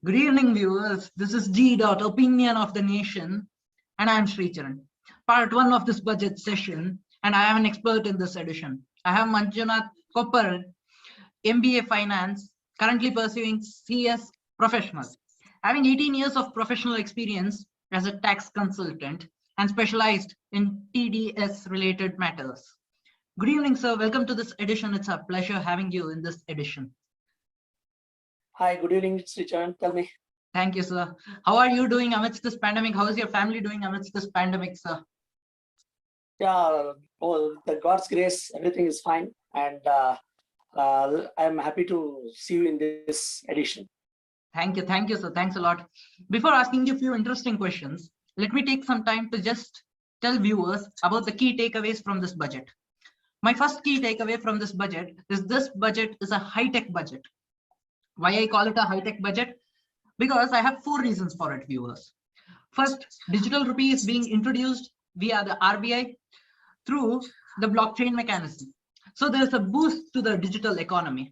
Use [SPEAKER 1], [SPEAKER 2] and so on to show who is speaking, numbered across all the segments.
[SPEAKER 1] Good evening, viewers. This is D.Opinion of the nation, and I am Sricharan. Part 1 of this budget session, and I am an expert in this edition. I have Manjunath Kopparad, MBA Finance, currently pursuing CS Professional. Having 18 years of professional experience as a tax consultant and specialized in TDS-related matters. Good evening, sir. Welcome to this edition. It's a pleasure having you in this edition.
[SPEAKER 2] Hi, good evening, Sricharan. Tell me.
[SPEAKER 1] Thank you, sir. How are you doing amidst this pandemic? How is your family doing amidst this pandemic, sir?
[SPEAKER 2] Yeah, the God's grace, everything is fine. And I'm happy to see you in this edition.
[SPEAKER 1] Thank you, sir. Thanks a lot. Before asking you a few interesting questions, let me take some time to just tell viewers about the key takeaways from this budget. My first key takeaway from this budget is a high-tech budget. Why I call it a high-tech budget? Because I have 4 reasons for it, viewers. First, digital rupee is being introduced via the RBI through the blockchain mechanism. So there's a boost to the digital economy.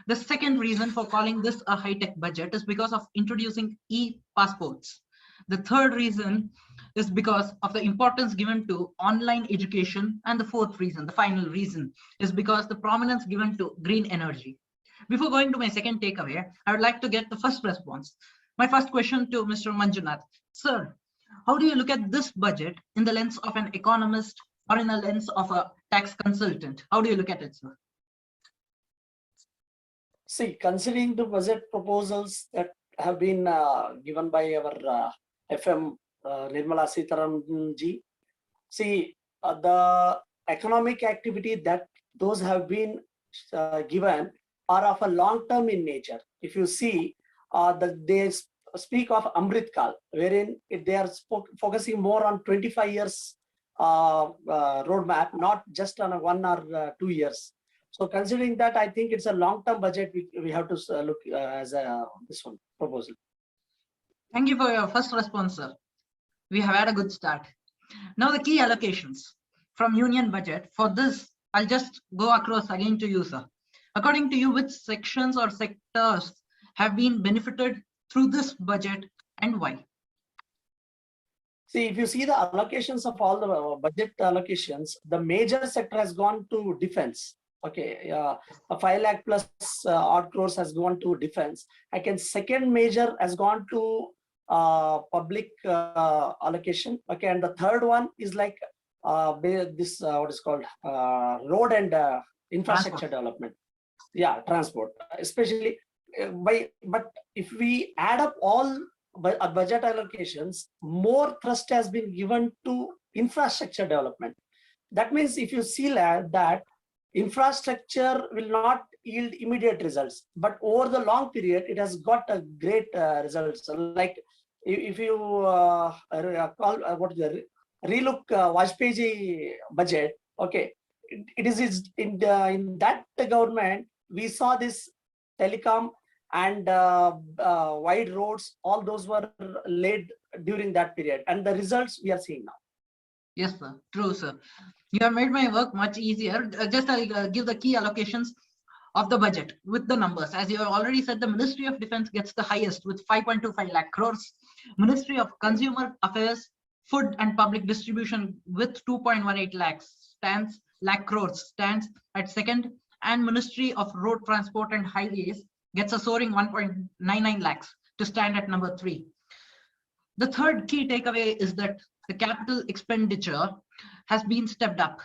[SPEAKER 1] The second reason for calling this a high-tech budget is because of introducing e-passports. The third reason is because of the importance given to online education. And the fourth reason, the final reason, is because the prominence given to green energy. Before going to my second takeaway, I would like to get the first response. My first question to Mr. Manjunath. Sir, how do you look at this budget in the lens of an economist or in the lens of a tax consultant? How do you look at it, sir?
[SPEAKER 2] See, considering the budget proposals that have been given by our FM Nirmala Sitharaman ji, see, the economic activity that those have been given are of a long term in nature. If you see, they speak of Amrit Kal, wherein they are focusing more on 25 years roadmap, not just on 1 or 2 years. So considering that, I think it's a long term budget we have to look as this one proposal.
[SPEAKER 1] Thank you for your first response, sir. We have had a good start. Now the key allocations from union budget. For this, I'll just go across again to you, sir. According to you, which sections or sectors have been benefited through this budget and why?
[SPEAKER 2] See, if you see the allocations of all the budget allocations, the major sector has gone to defense. Okay, a 5 lakh plus odd crores has gone to defense. Second major has gone to public allocation. Okay, and the third one is like this what is called road and infrastructure development. Yeah, transport, especially but if we add up all budget allocations, more thrust has been given to infrastructure development. That means if you see that infrastructure will not yield immediate results, but over the long period, it has got a great results. Like if you relook Vajpayee budget, okay, it is in that government we saw this telecom and wide roads, all those were laid during that period, and the results we are seeing now.
[SPEAKER 1] Yes, sir. True, sir. You have made my work much easier. Just I'll give the key allocations of the budget with the numbers. As you have already said, the Ministry of Defense gets the highest with 5.25 lakh crores. Ministry of Consumer Affairs, Food and Public Distribution with 2.18 lakh crores stands at second. And Ministry of Road Transport and Highways gets a soaring 1.99 lakhs to stand at number 3. The third key takeaway is that the capital expenditure has been stepped up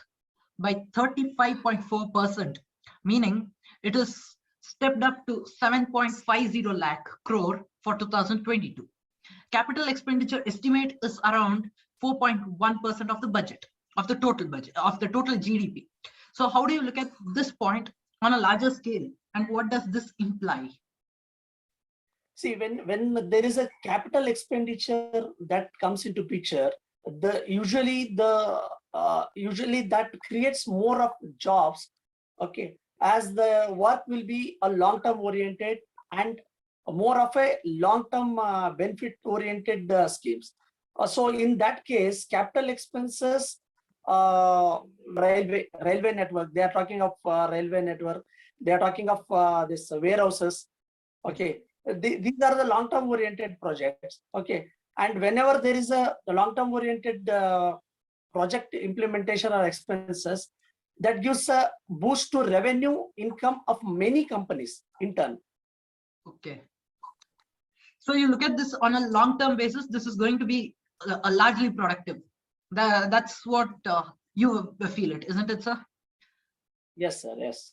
[SPEAKER 1] by 35.4%, meaning it is stepped up to 7.50 lakh crore for 2022. Capital expenditure estimate is around 4.1% of the budget, of the total GDP. So how do you look at this point on a larger scale, and what does this imply?
[SPEAKER 2] See, when there is a capital expenditure that comes into picture, usually that creates more of jobs. Okay, as the work will be a long-term oriented and more of a long-term benefit oriented schemes. So in that case, capital expenses, railway network, they are talking of railway network, they are talking of this warehouses. Okay, These are the long-term oriented projects. Okay. And whenever there is a long-term oriented project implementation or expenses, that gives a boost to revenue income of many companies in turn.
[SPEAKER 1] Okay. So you look at this on a long-term basis, this is going to be a largely productive. That's what you feel it, isn't it, sir?
[SPEAKER 2] Yes, sir. Yes.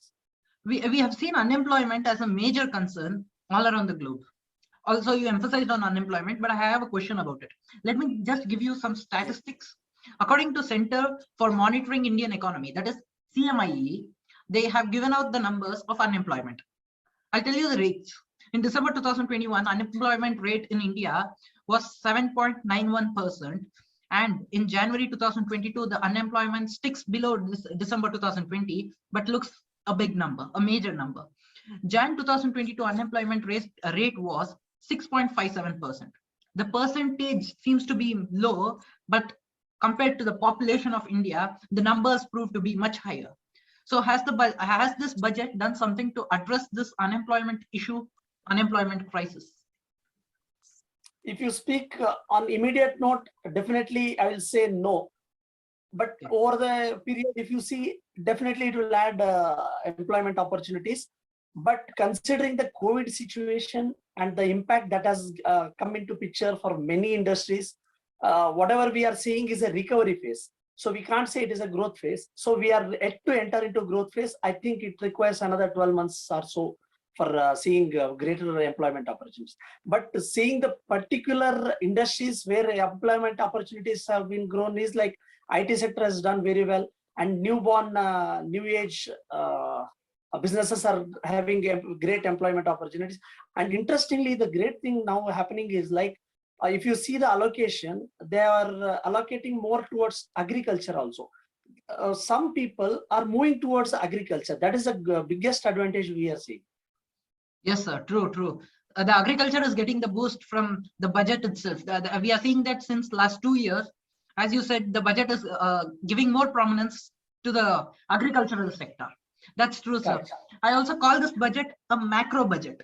[SPEAKER 1] We have seen unemployment as a major concern all around the globe. Also, you emphasized on unemployment, but I have a question about it. Let me just give you some statistics. According to Center for Monitoring Indian Economy, that is CMIE, they have given out the numbers of unemployment. I'll tell you the rates. In December 2021, unemployment rate in India was 7.91%. And in January 2022, the unemployment sticks below December 2020, but looks a big number, a major number. Jan 2022 unemployment rate was 6.57%. The percentage seems to be low, but compared to the population of India, the numbers prove to be much higher. So has this budget done something to address this unemployment issue, unemployment crisis?
[SPEAKER 2] If you speak on immediate note, definitely I will say no. But
[SPEAKER 1] Okay.
[SPEAKER 2] over the period, if you see, definitely it will add employment opportunities. But considering the COVID situation and the impact that has come into picture for many industries, whatever we are seeing is a recovery phase. So we can't say it is a growth phase. So we are yet to enter into growth phase. I think it requires another 12 months or so for seeing greater employment opportunities. But seeing the particular industries where employment opportunities have been grown is like IT sector has done very well, and newborn, new age businesses are having great employment opportunities. And interestingly, the great thing now happening is like, if you see the allocation, they are allocating more towards agriculture also. Some people are moving towards agriculture. That is the biggest advantage we are seeing.
[SPEAKER 1] Yes, sir. True, true. The agriculture is getting the boost from the budget itself. We are seeing that since last 2 years. As you said, the budget is giving more prominence to the agricultural sector. That's true, sir.
[SPEAKER 2] Correct.
[SPEAKER 1] I also call this budget a macro budget,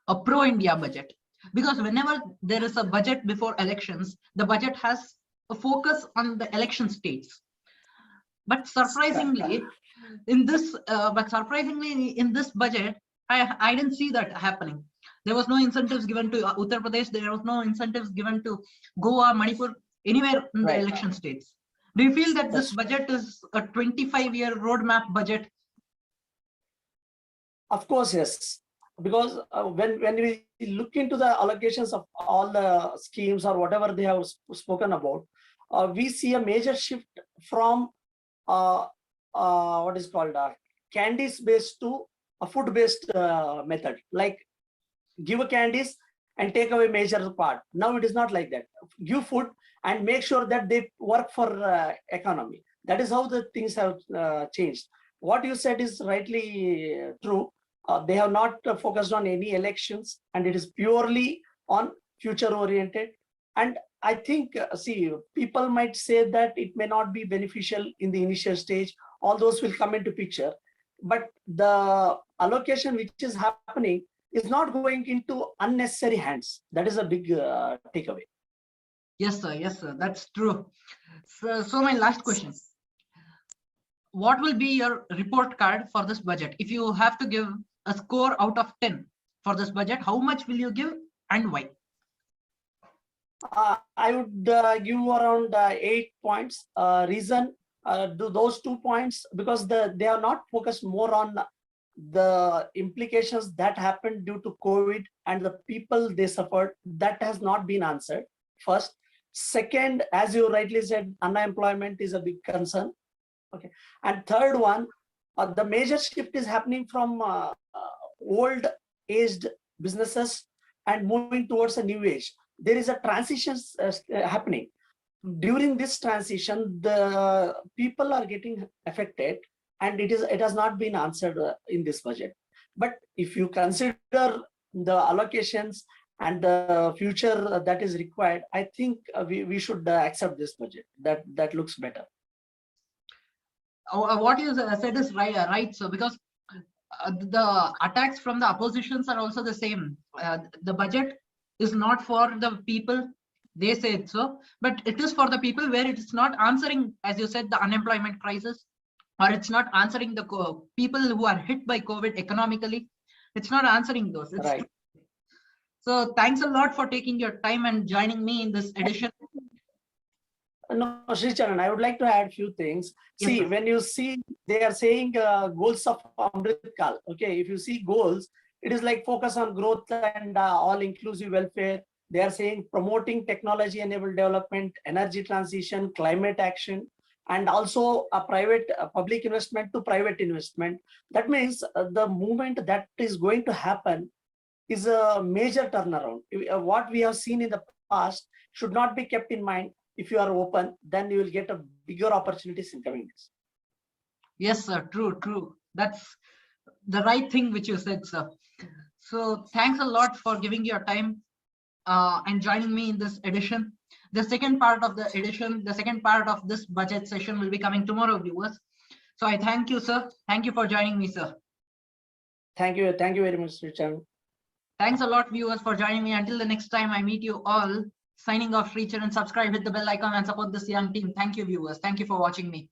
[SPEAKER 1] a pro-India budget, because whenever there is a budget before elections, the budget has a focus on the election states. But surprisingly, in this budget, I didn't see that happening. There was no incentives given to Uttar Pradesh. There was no incentives given to Goa, Manipur, anywhere in the election states. Do you feel that this budget is a 25-year roadmap budget?
[SPEAKER 2] Of course, yes. Because when we look into the allocations of all the schemes or whatever they have spoken about, we see a major shift from what is called candies based to a food based method, like give a candies and take away major part. Now it is not like that. Give food and make sure that they work for economy. That is how the things have changed. What you said is rightly true. They have not focused on any elections, and it is purely on future oriented. And I think, see, people might say that it may not be beneficial in the initial stage. All those will come into picture. But the allocation which is happening is not going into unnecessary hands. That is a big takeaway.
[SPEAKER 1] Yes, sir. Yes, sir. That's true. So my last question. What will be your report card for this budget? If you have to give a score out of 10 for this budget, how much will you give and why?
[SPEAKER 2] I would give around 8 points. Reason do those 2 points because they are not focused more on the implications that happened due to COVID and the people they suffered. That has not been answered. First. Second, as you rightly said, unemployment is a big concern. Okay. And third one, the major shift is happening from old aged businesses and moving towards a new age. There is a transition happening. During this transition, the people are getting affected, and it has not been answered in this budget. But if you consider the allocations and the future that is required, I think we should accept this budget. That looks better.
[SPEAKER 1] What you said is right. So because the attacks from the oppositions are also the same. The budget is not for the people, they say it so, but it is for the people where it's not answering, as you said, the unemployment crisis, or it's not answering the people who are hit by COVID economically. It's not answering those. It's
[SPEAKER 2] Right.
[SPEAKER 1] So thanks a lot for taking your time and joining me in this edition.
[SPEAKER 2] No, Sri Charan, I would like to add few things.
[SPEAKER 1] Yes,
[SPEAKER 2] See,
[SPEAKER 1] sir.
[SPEAKER 2] when you see, they are saying goals of Amrit Kal. Okay, if you see goals, it is like focus on growth and all-inclusive welfare. They are saying promoting technology-enabled development, energy transition, climate action, and also a public investment to private investment. That means the movement that is going to happen is a major turnaround. What we have seen in the past should not be kept in mind. If you are open, then you will get a bigger opportunities in coming days.
[SPEAKER 1] Yes, sir. True. That's the right thing which you said, sir. So thanks a lot for giving your time and joining me in this edition. The second part of this budget session will be coming tomorrow, viewers. So I thank you, sir. Thank you for joining me, sir.
[SPEAKER 2] Thank you very much, Richard.
[SPEAKER 1] Thanks a lot, viewers, for joining me. Until the next time I meet you all, signing off, Richard, and subscribe, hit the bell icon and support this young team. Thank you, viewers. Thank you for watching me.